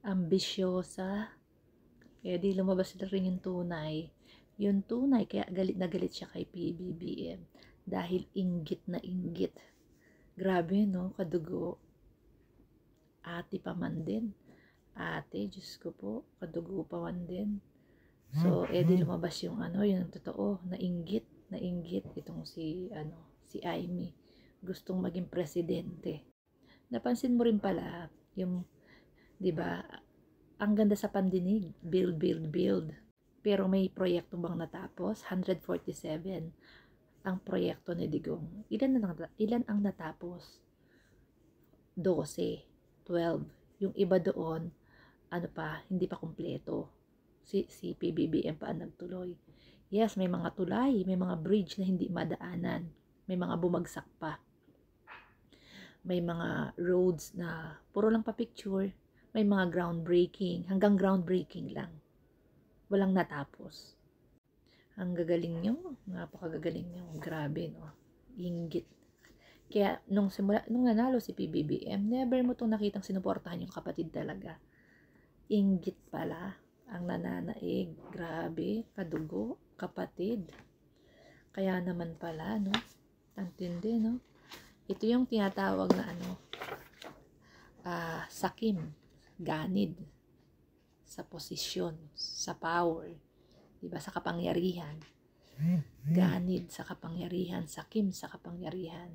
ambisyosa, kaya di lumabas na rin yung tunay. Yung tunay, kaya galit na galit siya kay PBBM. Dahil inggit na inggit. Grabe, no? Kadugo. Ate pa man din. Ate, Diyos ko po, kadugo pa man din. So, di lumabas yung yung totoo, na inggit itong si Amy. Gustong maging presidente. Napansin mo rin pala, yung, di ba, ang ganda sa pandinig, build, build, build. Pero may proyekto bang natapos? 147 ang proyekto ni Digong. Ilan ang natapos? 12, 12. Yung iba doon, hindi pa kumpleto. Si PBBM pa ang nagtuloy. Yes, may mga tulay, may mga bridge na hindi madaanan. May mga bumagsak pa. May mga roads na puro lang pa picture. May mga groundbreaking, hanggang groundbreaking lang. Walang natapos. Ang gagaling nyo, napakagagaling nyo. Grabe, no? Inggit. Kaya, nung nanalo si PBBM, never mo itong nakitang sinuportahan yung kapatid talaga. Inggit pala ang nananaig. Grabe, kadugo, kapatid. Kaya naman pala, no? Antindi, no? Ito yung tinatawag na sakim, ganid, sa posisyon, sa power, diba, sa kapangyarihan. Ganid sa kapangyarihan, sakim sa kapangyarihan.